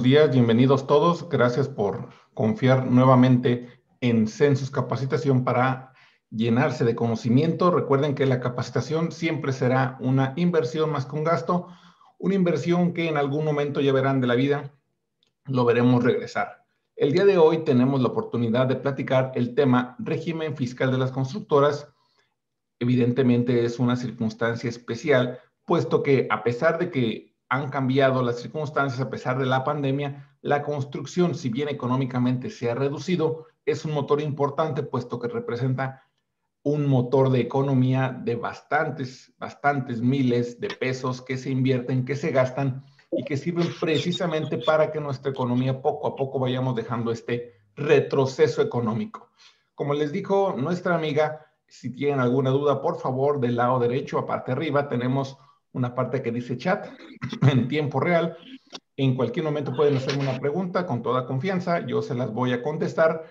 Buenos días, bienvenidos todos. Gracias por confiar nuevamente en Census Capacitación para llenarse de conocimiento. Recuerden que la capacitación siempre será una inversión más que un gasto, una inversión que en algún momento ya verán de la vida, lo veremos regresar. El día de hoy tenemos la oportunidad de platicar el tema régimen fiscal de las constructoras. Evidentemente es una circunstancia especial, puesto que a pesar de que han cambiado las circunstancias, a pesar de la pandemia, la construcción, si bien económicamente se ha reducido, es un motor importante, puesto que representa un motor de economía de bastantes miles de pesos que se invierten, que se gastan y que sirven precisamente para que nuestra economía poco a poco vayamos dejando este retroceso económico. Como les dijo nuestra amiga, si tienen alguna duda, por favor, del lado derecho, aparte arriba, tenemos una parte que dice chat en tiempo real. En cualquier momento pueden hacerme una pregunta con toda confianza, yo se las voy a contestar.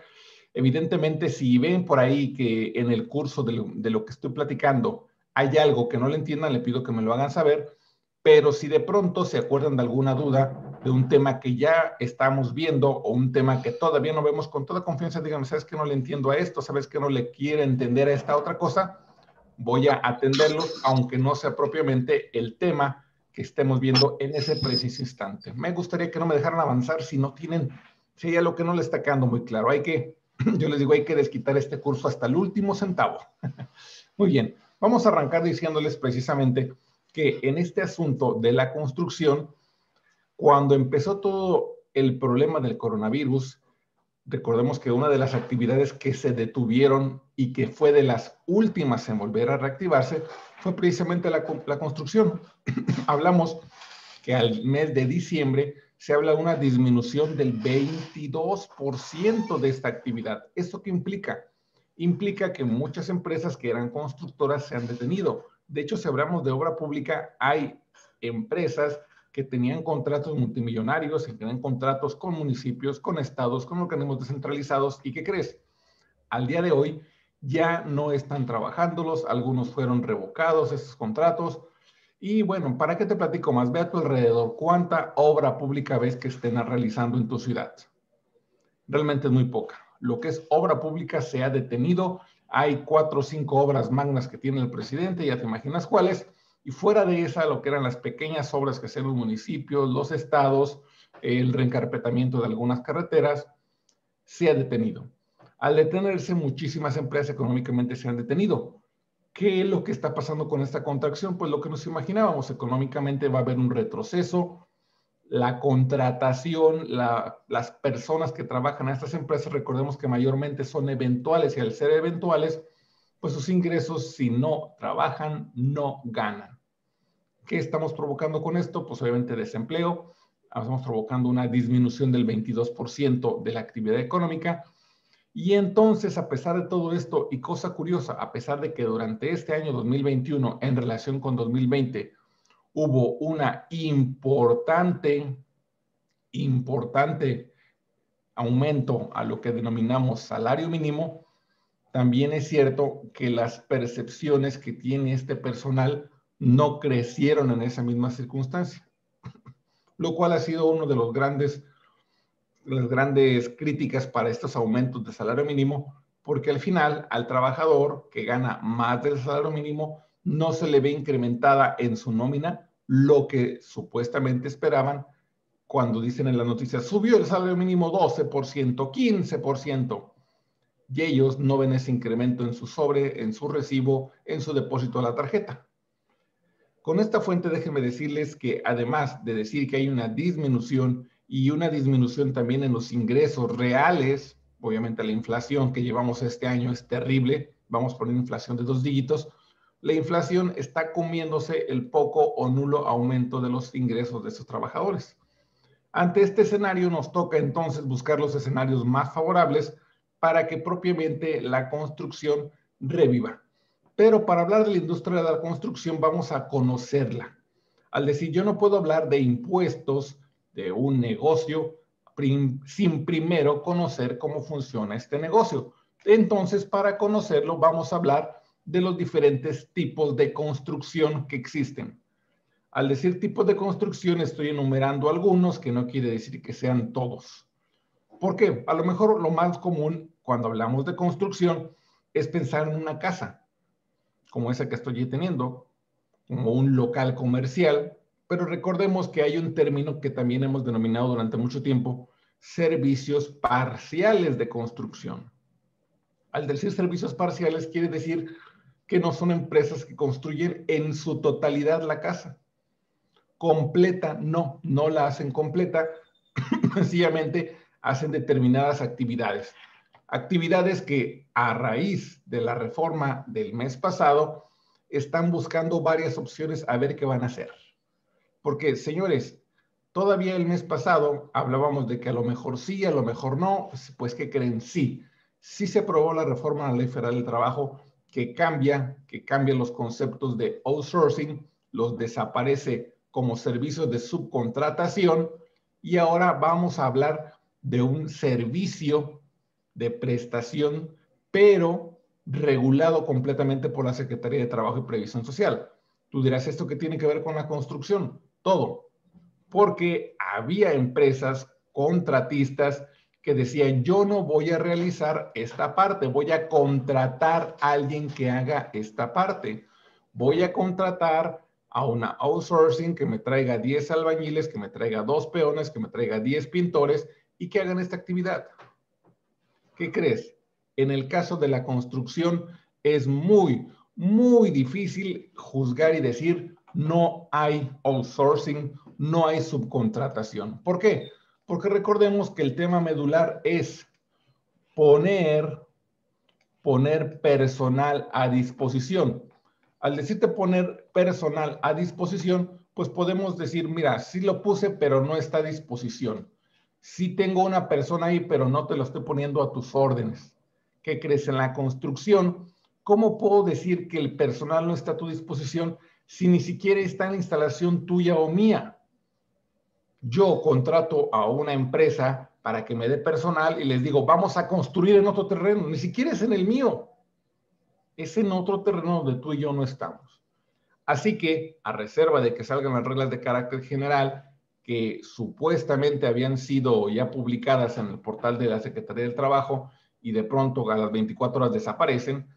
Evidentemente, si ven por ahí que en el curso de lo que estoy platicando hay algo que no le entiendan, le pido que me lo hagan saber, pero si de pronto se acuerdan de alguna duda de un tema que ya estamos viendo o un tema que todavía no vemos, con toda confianza, díganme, ¿sabes que no le entiendo a esto? ¿Sabes que no le quiere entender a esta otra cosa? Voy a atenderlos, aunque no sea propiamente el tema que estemos viendo en ese preciso instante. Me gustaría que no me dejaran avanzar si no tienen, si hay algo que no le está quedando muy claro. Yo les digo, hay que desquitar este curso hasta el último centavo. Muy bien, vamos a arrancar diciéndoles precisamente que en este asunto de la construcción, cuando empezó todo el problema del coronavirus, recordemos que una de las actividades que se detuvieron y que fue de las últimas en volver a reactivarse fue precisamente la construcción. Hablamos que al mes de diciembre se habla de una disminución del 22% de esta actividad. ¿Esto qué implica? Implica que muchas empresas que eran constructoras se han detenido. De hecho, si hablamos de obra pública, hay empresas que tenían contratos multimillonarios, que tenían contratos con municipios, con estados, con organismos descentralizados. ¿Y qué crees? Al día de hoy ya no están trabajándolos, algunos fueron revocados esos contratos. Y bueno, ¿para qué te platico más? Ve a tu alrededor, ¿cuánta obra pública ves que estén realizando en tu ciudad? Realmente es muy poca. Lo que es obra pública se ha detenido. Hay 4 o 5 obras magnas que tiene el presidente, ya te imaginas cuáles. Y fuera de esa, lo que eran las pequeñas obras que hacían los municipios, los estados, el reencarpetamiento de algunas carreteras, se ha detenido. Al detenerse, muchísimas empresas económicamente se han detenido. ¿Qué es lo que está pasando con esta contracción? Pues lo que nos imaginábamos, económicamente va a haber un retroceso, la contratación, las personas que trabajan en estas empresas, recordemos que mayormente son eventuales y al ser eventuales, pues sus ingresos, si no trabajan, no ganan. ¿Qué estamos provocando con esto? Pues obviamente desempleo, estamos provocando una disminución del 22% de la actividad económica. Y entonces, a pesar de todo esto, y cosa curiosa, a pesar de que durante este año 2021, en relación con 2020, hubo una importante aumento a lo que denominamos salario mínimo, también es cierto que las percepciones que tiene este personal no crecieron en esa misma circunstancia, lo cual ha sido uno de las grandes críticas para estos aumentos de salario mínimo, porque al final al trabajador que gana más del salario mínimo no se le ve incrementada en su nómina lo que supuestamente esperaban cuando dicen en las noticias, subió el salario mínimo 12%, 15%, y ellos no ven ese incremento en su sobre, en su recibo, en su depósito a la tarjeta. Con esta fuente déjenme decirles que además de decir que hay una disminución y una disminución también en los ingresos reales, obviamente la inflación que llevamos este año es terrible, vamos por una inflación de 2 dígitos, la inflación está comiéndose el poco o nulo aumento de los ingresos de esos trabajadores. Ante este escenario nos toca entonces buscar los escenarios más favorables para que propiamente la construcción reviva. Pero para hablar de la industria de la construcción vamos a conocerla. Al decir yo no puedo hablar de impuestos de un negocio sin primero conocer cómo funciona este negocio. Entonces, para conocerlo vamos a hablar de los diferentes tipos de construcción que existen. Al decir tipos de construcción, estoy enumerando algunos, que no quiere decir que sean todos. ¿Por qué? A lo mejor lo más común cuando hablamos de construcción es pensar en una casa, como esa que estoy teniendo, como un local comercial, pero recordemos que hay un término que también hemos denominado durante mucho tiempo, servicios parciales de construcción. Al decir servicios parciales quiere decir que no son empresas que construyen en su totalidad la casa. Completa, no la hacen completa, sencillamente hacen determinadas actividades. Actividades que a raíz de la reforma del mes pasado están buscando varias opciones a ver qué van a hacer. Porque, señores, todavía el mes pasado hablábamos de que a lo mejor sí, a lo mejor no, pues ¿qué creen? Sí se aprobó la reforma a la Ley Federal del Trabajo que cambia los conceptos de outsourcing, los desaparece como servicios de subcontratación y ahora vamos a hablar de un servicio de prestación, pero regulado completamente por la Secretaría de Trabajo y Previsión Social. Tú dirás, ¿esto qué tiene que ver con la construcción? Todo, porque había empresas contratistas que decían, yo no voy a realizar esta parte, voy a contratar a alguien que haga esta parte. Voy a contratar a una outsourcing que me traiga 10 albañiles, que me traiga 2 peones, que me traiga 10 pintores y que hagan esta actividad. ¿Qué crees? En el caso de la construcción es muy difícil juzgar y decir no hay outsourcing, no hay subcontratación. ¿Por qué? Porque recordemos que el tema medular es poner personal a disposición. Al decirte poner personal a disposición, pues podemos decir, mira, sí lo puse, pero no está a disposición. Sí tengo una persona ahí, pero no te lo estoy poniendo a tus órdenes. ¿Qué crees? En la construcción, ¿cómo puedo decir que el personal no está a tu disposición si ni siquiera está en la instalación tuya o mía? Yo contrato a una empresa para que me dé personal y les digo, vamos a construir en otro terreno, ni siquiera es en el mío, es en otro terreno donde tú y yo no estamos. Así que, a reserva de que salgan las reglas de carácter general que supuestamente habían sido ya publicadas en el portal de la Secretaría del Trabajo y de pronto a las 24 horas desaparecen,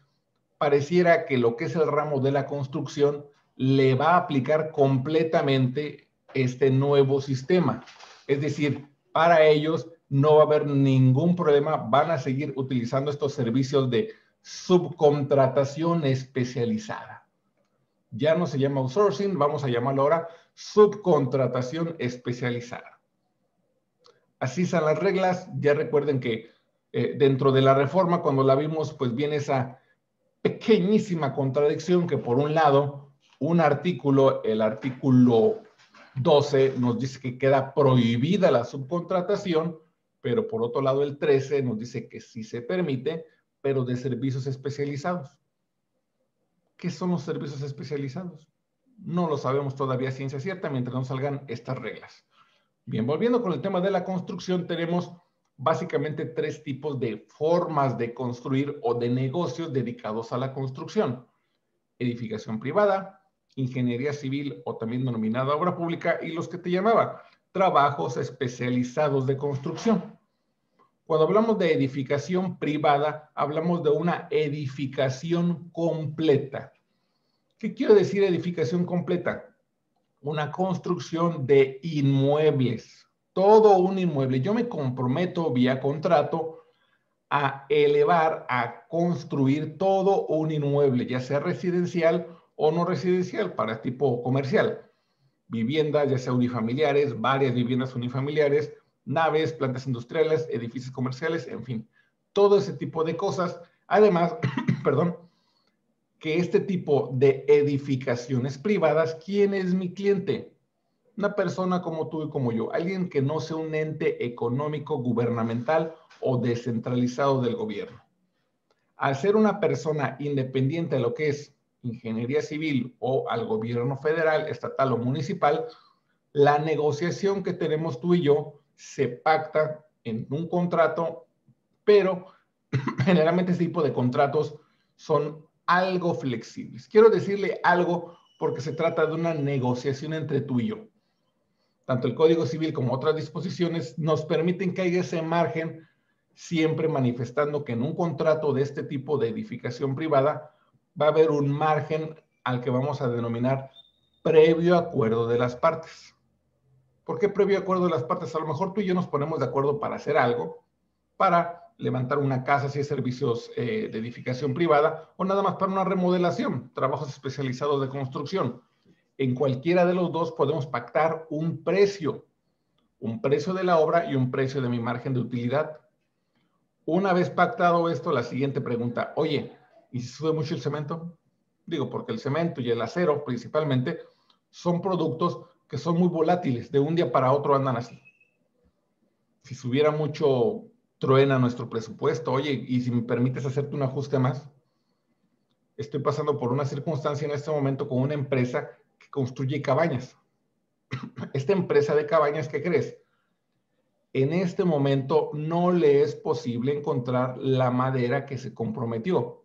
pareciera que lo que es el ramo de la construcción le va a aplicar completamente este nuevo sistema. Es decir, para ellos no va a haber ningún problema, van a seguir utilizando estos servicios de subcontratación especializada. Ya no se llama outsourcing, vamos a llamarlo ahora subcontratación especializada. Así son las reglas. Ya recuerden que dentro de la reforma, cuando la vimos, pues viene esa pequeñísima contradicción que por un lado, un artículo, el artículo 12, nos dice que queda prohibida la subcontratación, pero por otro lado el 13 nos dice que sí se permite, pero de servicios especializados. ¿Qué son los servicios especializados? No lo sabemos todavía a ciencia cierta mientras no salgan estas reglas. Bien, volviendo con el tema de la construcción, tenemos básicamente 3 tipos de formas de construir o de negocios dedicados a la construcción. Edificación privada, ingeniería civil o también denominada obra pública y los que te llamaba trabajos especializados de construcción. Cuando hablamos de edificación privada, hablamos de una edificación completa. ¿Qué quiere decir edificación completa? Una construcción de inmuebles, todo un inmueble. Yo me comprometo vía contrato a elevar, a construir todo un inmueble, ya sea residencial o no residencial, para tipo comercial. Viviendas, ya sea unifamiliares, varias viviendas unifamiliares, naves, plantas industriales, edificios comerciales, en fin, todo ese tipo de cosas. Además, perdón, que este tipo de edificaciones privadas, ¿quién es mi cliente? Una persona como tú y como yo, alguien que no sea un ente económico gubernamental o descentralizado del gobierno. Al ser una persona independiente de lo que es ingeniería civil o al gobierno federal, estatal o municipal, la negociación que tenemos tú y yo se pacta en un contrato, pero generalmente este tipo de contratos son algo flexibles. Quiero decirle algo porque se trata de una negociación entre tú y yo. Tanto el Código Civil como otras disposiciones nos permiten que haya ese margen, siempre manifestando que en un contrato de este tipo de edificación privada va a haber un margen al que vamos a denominar previo acuerdo de las partes. ¿Por qué previo acuerdo de las partes? A lo mejor tú y yo nos ponemos de acuerdo para hacer algo, para levantar una casa si es servicios de edificación privada, o nada más para una remodelación, trabajos especializados de construcción. En cualquiera de los dos podemos pactar un precio de la obra y un precio de mi margen de utilidad. Una vez pactado esto, la siguiente pregunta, oye, ¿y si sube mucho el cemento? Digo, porque el cemento y el acero principalmente son productos que son muy volátiles, de un día para otro andan así. Si subiera mucho, truena nuestro presupuesto. Oye, y si me permites hacerte un ajuste más, estoy pasando por una circunstancia en este momento con una empresa que construye cabañas. Esta empresa de cabañas, ¿qué crees? En este momento no le es posible encontrar la madera que se comprometió.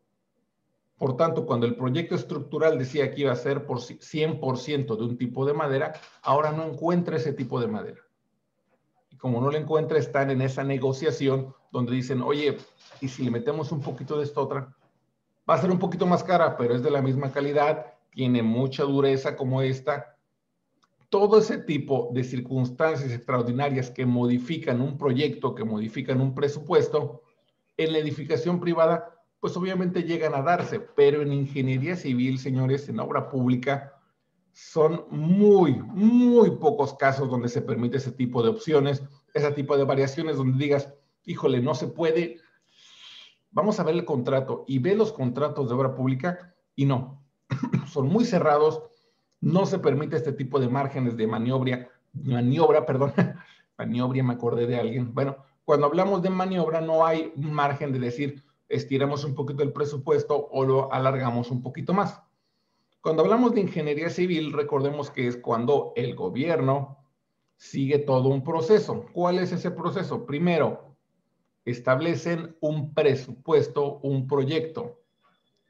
Por tanto, cuando el proyecto estructural decía que iba a ser por 100% de un tipo de madera, ahora no encuentra ese tipo de madera. Y como no la encuentra, están en esa negociación donde dicen, oye, ¿y si le metemos un poquito de esta otra? Va a ser un poquito más cara, pero es de la misma calidad, tiene mucha dureza como esta. Todo ese tipo de circunstancias extraordinarias que modifican un proyecto, que modifican un presupuesto, en la edificación privada, pues obviamente llegan a darse, pero en ingeniería civil, señores, en obra pública, son muy pocos casos donde se permite ese tipo de opciones, ese tipo de variaciones donde digas, híjole, no se puede. Vamos a ver el contrato y ve los contratos de obra pública y no, son muy cerrados, no se permite este tipo de márgenes de maniobra, perdón, maniobra, me acordé de alguien. Bueno, cuando hablamos de maniobra no hay un margen de decir estiramos un poquito el presupuesto o lo alargamos un poquito más. Cuando hablamos de ingeniería civil, recordemos que es cuando el gobierno sigue todo un proceso. ¿Cuál es ese proceso? Primero, establecen un presupuesto, un proyecto,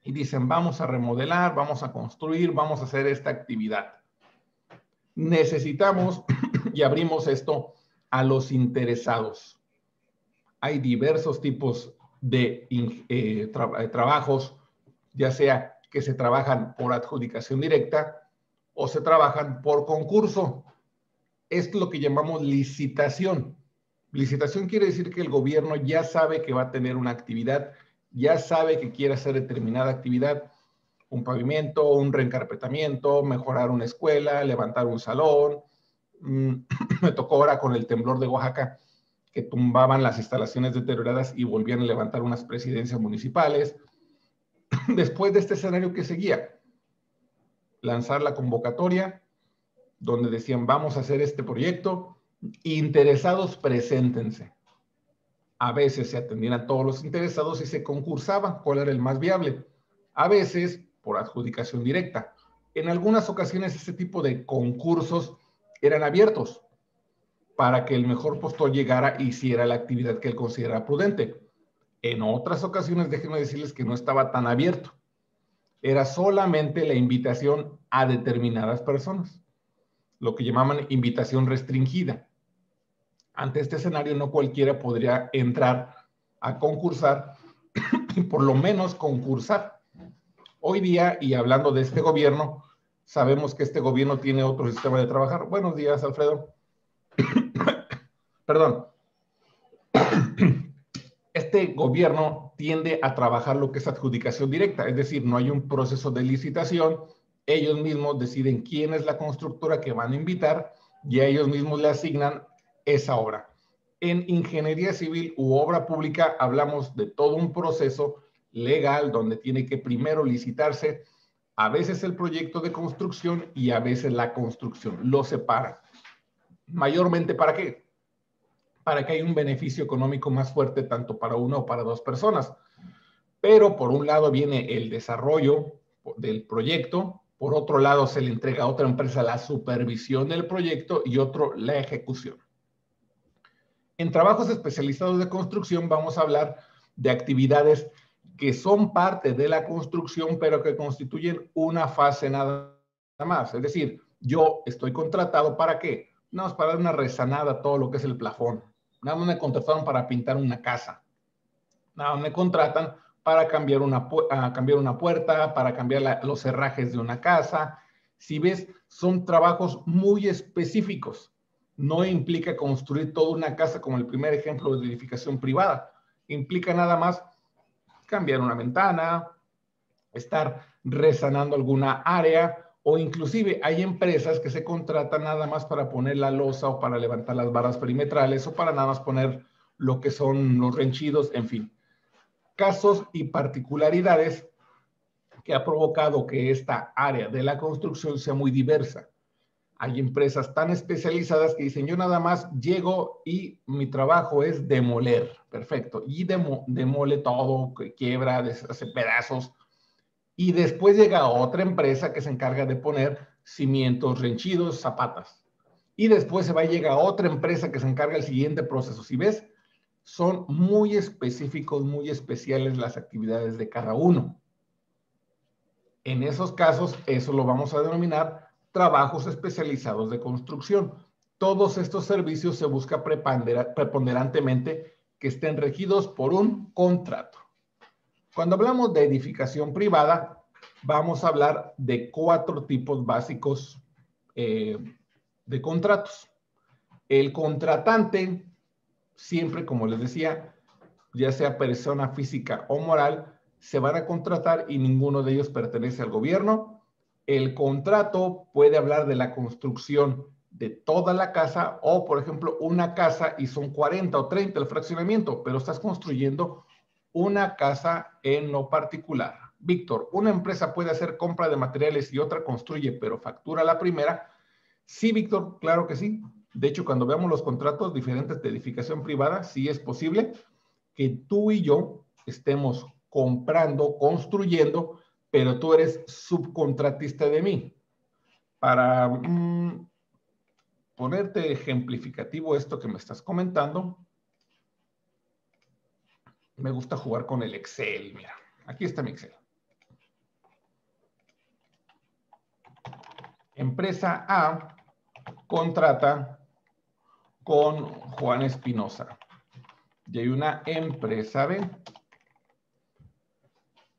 y dicen, vamos a remodelar, vamos a construir, vamos a hacer esta actividad. Necesitamos, y abrimos esto a los interesados. Hay diversos tipos de trabajos, ya sea que se trabajan por adjudicación directa o se trabajan por concurso. Es lo que llamamos licitación. Licitación quiere decir que el gobierno ya sabe que va a tener una actividad, ya sabe que quiere hacer determinada actividad, un pavimento, un reencarpetamiento, mejorar una escuela, levantar un salón. Me tocó ahora con el temblor de Oaxaca, que tumbaban las instalaciones deterioradas y volvían a levantar unas presidencias municipales. Después de este escenario, ¿qué seguía? Lanzar la convocatoria, donde decían, vamos a hacer este proyecto, interesados, preséntense. A veces se atendían a todos los interesados y se concursaba cuál era el más viable. A veces por adjudicación directa. En algunas ocasiones este tipo de concursos eran abiertos para que el mejor postor llegara e hiciera la actividad que él considerara prudente. En otras ocasiones, déjenme decirles que no estaba tan abierto. Era solamente la invitación a determinadas personas, lo que llamaban invitación restringida. Ante este escenario, no cualquiera podría entrar a concursar y por lo menos concursar. Hoy día, y hablando de este gobierno, sabemos que este gobierno tiene otro sistema de trabajar. Buenos días, Alfredo. Perdón. Este gobierno tiende a trabajar lo que es adjudicación directa, es decir, no hay un proceso de licitación, ellos mismos deciden quién es la constructora que van a invitar y a ellos mismos le asignan esa obra. En ingeniería civil u obra pública hablamos de todo un proceso legal donde tiene que primero licitarse a veces el proyecto de construcción y a veces la construcción. Lo separan. Mayormente, ¿para qué? Para que haya un beneficio económico más fuerte tanto para una o para dos personas. Pero por un lado viene el desarrollo del proyecto, por otro lado se le entrega a otra empresa la supervisión del proyecto y otro la ejecución. En trabajos especializados de construcción vamos a hablar de actividades que son parte de la construcción, pero que constituyen una fase nada más. Es decir, yo estoy contratado ¿para qué? No, es para dar una rezanada a todo lo que es el plafón. Nada más me contrataron para pintar una casa. Nada más me contratan para cambiar una puerta, para cambiar los herrajes de una casa. Si ves, son trabajos muy específicos. No implica construir toda una casa como el primer ejemplo de edificación privada. Implica nada más cambiar una ventana, estar rezanando alguna área, o inclusive hay empresas que se contratan nada más para poner la losa o para levantar las barras perimetrales o para nada más poner lo que son los renchidos, en fin. Casos y particularidades que ha provocado que esta área de la construcción sea muy diversa. Hay empresas tan especializadas que dicen, yo nada más llego y mi trabajo es demoler. Perfecto. Y demole todo, quiebra, hace pedazos. Y después llega otra empresa que se encarga de poner cimientos, renchidos, zapatas. Y después se va y llega otra empresa que se encarga del siguiente proceso. Si ves, son muy específicos, muy especiales las actividades de cada uno. En esos casos, eso lo vamos a denominar trabajos especializados de construcción. Todos estos servicios se busca preponderantemente que estén regidos por un contrato. Cuando hablamos de edificación privada, vamos a hablar de 4 tipos básicos de contratos. El contratante, siempre, como les decía, ya sea persona física o moral, se van a contratar y ninguno de ellos pertenece al gobierno. El contrato puede hablar de la construcción de toda la casa o, por ejemplo, una casa y son 40 o 30 el fraccionamiento, pero estás construyendo una casa en lo particular. Víctor, ¿una empresa puede hacer compra de materiales y otra construye, pero factura la primera? Sí, Víctor, claro que sí. De hecho, cuando veamos los contratos diferentes de edificación privada, sí es posible que tú y yo estemos comprando, construyendo, pero tú eres subcontratista de mí. Para ponerte ejemplificativo esto que me estás comentando, me gusta jugar con el Excel. Mira, aquí está mi Excel. Empresa A contrata con Juan Espinosa. Y hay una empresa B.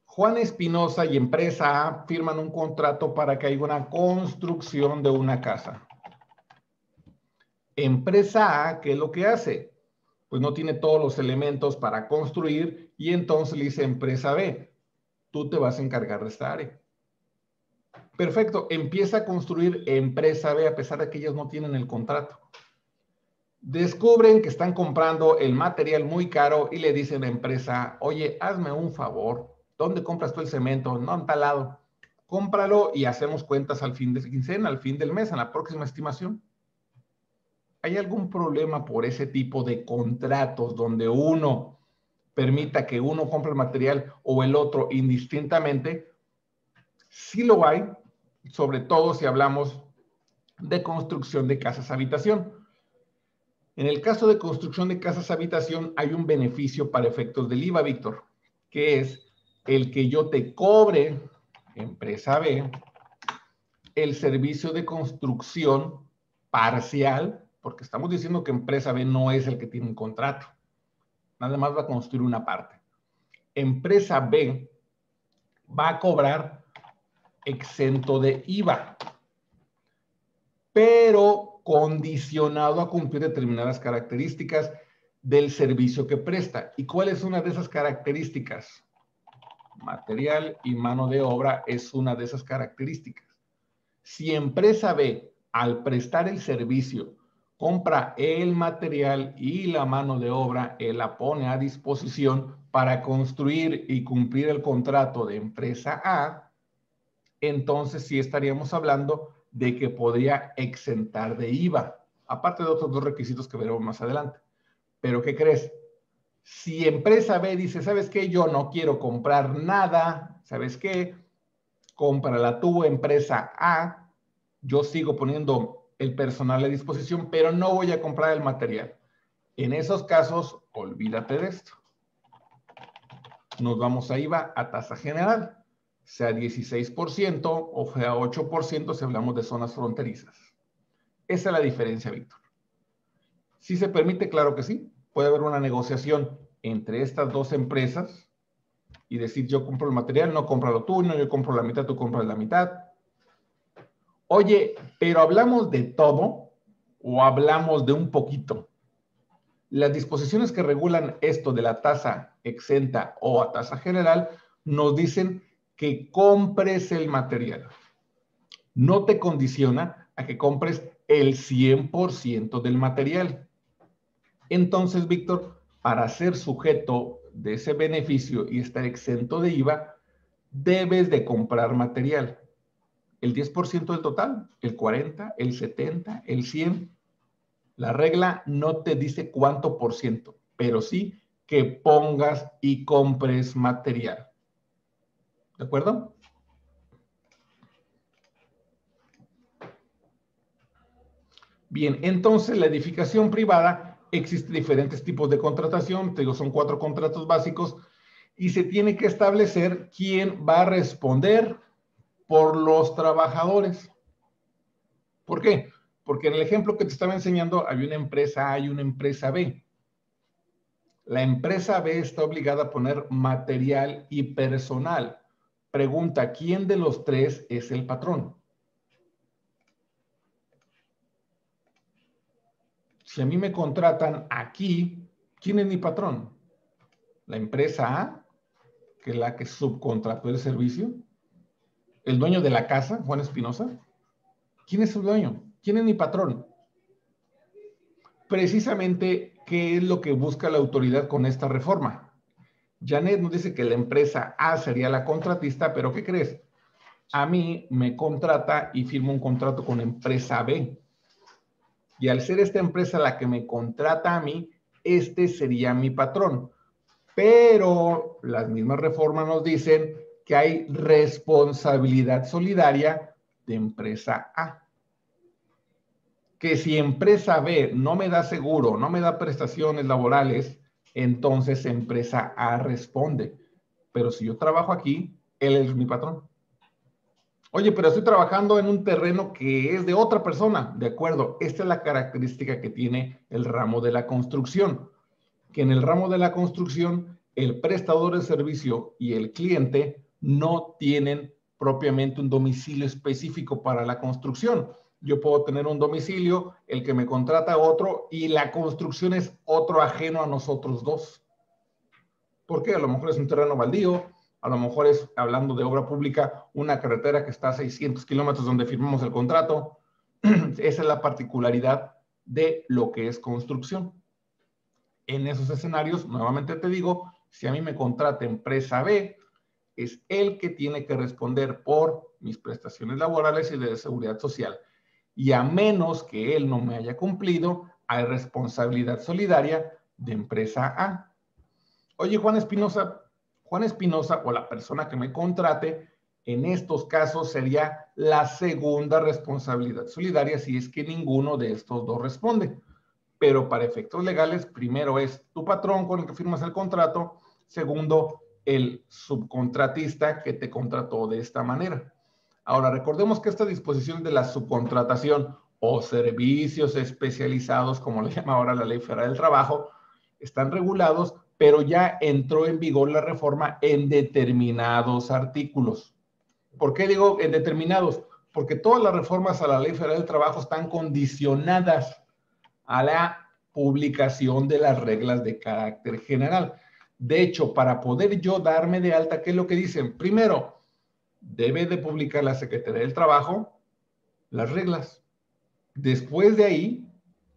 Juan Espinosa y empresa A firman un contrato para que haya una construcción de una casa. Empresa A, ¿qué es lo que hace? Pues no tiene todos los elementos para construir y entonces le dice empresa B, tú te vas a encargar de esta área. Perfecto, empieza a construir empresa B a pesar de que ellos no tienen el contrato. Descubren que están comprando el material muy caro y le dicen a la empresa, oye, hazme un favor, ¿dónde compras tú el cemento? No, en tal lado. Cómpralo y hacemos cuentas al fin de quincena, al fin del mes, en la próxima estimación. ¿Hay algún problema por ese tipo de contratos donde uno permita que uno compre el material o el otro indistintamente? Sí lo hay, sobre todo si hablamos de construcción de casas habitación. En el caso de construcción de casas habitación hay un beneficio para efectos del IVA, Víctor, que es el que yo te cobre, empresa B, el servicio de construcción parcial, porque estamos diciendo que empresa B no es el que tiene un contrato, nada más va a construir una parte. Empresa B va a cobrar exento de IVA, pero condicionado a cumplir determinadas características del servicio que presta. ¿Y cuál es una de esas características? Material y mano de obra es una de esas características. Si empresa B, al prestar el servicio, compra el material y la mano de obra, él la pone a disposición para construir y cumplir el contrato de empresa A, entonces sí estaríamos hablando de que podría exentar de IVA, aparte de otros 2 requisitos que veremos más adelante. Pero ¿qué crees? Si empresa B dice, ¿sabes qué? Yo no quiero comprar nada, ¿sabes qué? Cómprala tú, empresa A, yo sigo poniendo el personal a disposición, pero no voy a comprar el material. En esos casos, olvídate de esto. Nos vamos a IVA a tasa general. sea 16% o sea 8% si hablamos de zonas fronterizas. Esa es la diferencia, Víctor. ¿Sí se permite? Claro que sí. Puede haber una negociación entre estas dos empresas y decir, yo compro el material, no cómpralo tú, no, yo compro la mitad, tú compras la mitad. Oye, pero ¿hablamos de todo o hablamos de un poquito? Las disposiciones que regulan esto de la tasa exenta o a tasa general nos dicen que compres el material. No te condiciona a que compres el 100% del material. Entonces, Víctor, para ser sujeto de ese beneficio y estar exento de IVA, debes de comprar material. El 10% del total, el 40%, el 70%, el 100%. La regla no te dice cuánto por ciento, pero sí que pongas y compres material. ¿De acuerdo? Bien, entonces la edificación privada, existen diferentes tipos de contratación, te digo, son 4 contratos básicos, y se tiene que establecer quién va a responder por los trabajadores. ¿Por qué? Porque en el ejemplo que te estaba enseñando, hay una empresa A y una empresa B. La empresa B está obligada a poner material y personal. Pregunta, ¿quién de los tres es el patrón? Si a mí me contratan aquí, ¿quién es mi patrón? ¿La empresa A, que es la que subcontrató el servicio? ¿El dueño de la casa, Juan Espinosa? ¿Quién es su dueño? ¿Quién es mi patrón? Precisamente, ¿qué es lo que busca la autoridad con esta reforma? Janet nos dice que la empresa A sería la contratista, pero ¿qué crees? A mí me contrata y firmo un contrato con empresa B. Y al ser esta empresa la que me contrata a mí, este sería mi patrón. Pero las mismas reformas nos dicen que hay responsabilidad solidaria de empresa A. Que si empresa B no me da seguro, no me da prestaciones laborales, entonces empresa A responde. Pero si yo trabajo aquí, él es mi patrón. Oye, pero estoy trabajando en un terreno que es de otra persona. De acuerdo, esta es la característica que tiene el ramo de la construcción. Que en el ramo de la construcción, el prestador de servicio y el cliente no tienen propiamente un domicilio específico para la construcción. Yo puedo tener un domicilio, el que me contrata otro, y la construcción es otro ajeno a nosotros dos. ¿Por qué? A lo mejor es un terreno baldío, a lo mejor es, hablando de obra pública, una carretera que está a 600 kilómetros donde firmamos el contrato. Esa es la particularidad de lo que es construcción. En esos escenarios, nuevamente te digo, si a mí me contrata empresa B, es él que tiene que responder por mis prestaciones laborales y de seguridad social. Y a menos que él no me haya cumplido, hay responsabilidad solidaria de empresa A. Oye, Juan Espinosa o la persona que me contrate, en estos casos sería la segunda responsabilidad solidaria si es que ninguno de estos dos responde. Pero para efectos legales, primero es tu patrón con el que firmas el contrato, segundo, el subcontratista que te contrató de esta manera. Ahora, recordemos que esta disposición de la subcontratación o servicios especializados, como le llama ahora la Ley Federal del Trabajo, están regulados, pero ya entró en vigor la reforma en determinados artículos. ¿Por qué digo en determinados? Porque todas las reformas a la Ley Federal del Trabajo están condicionadas a la publicación de las reglas de carácter general. De hecho, para poder yo darme de alta, ¿qué es lo que dicen? Primero, debe de publicar la Secretaría del Trabajo las reglas. Después de ahí,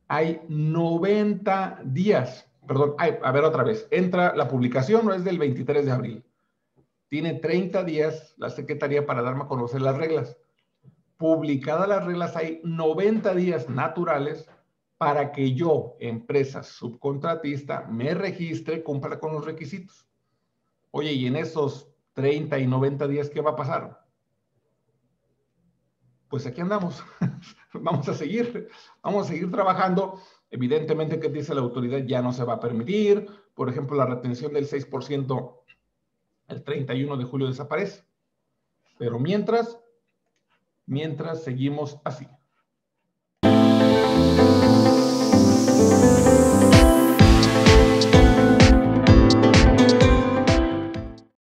hay 90 días. Perdón, a ver otra vez. Entra la publicación, no es del 23 de abril. Tiene 30 días la Secretaría para darme a conocer las reglas. Publicadas las reglas, hay 90 días naturales para que yo, empresa subcontratista, me registre, cumpla con los requisitos. Oye, y en esos 30 y 90 días, ¿qué va a pasar? Pues aquí andamos. Vamos a seguir trabajando. Evidentemente, ¿qué dice la autoridad? Ya no se va a permitir. Por ejemplo, la retención del 6% el 31 de julio desaparece. Pero mientras seguimos así.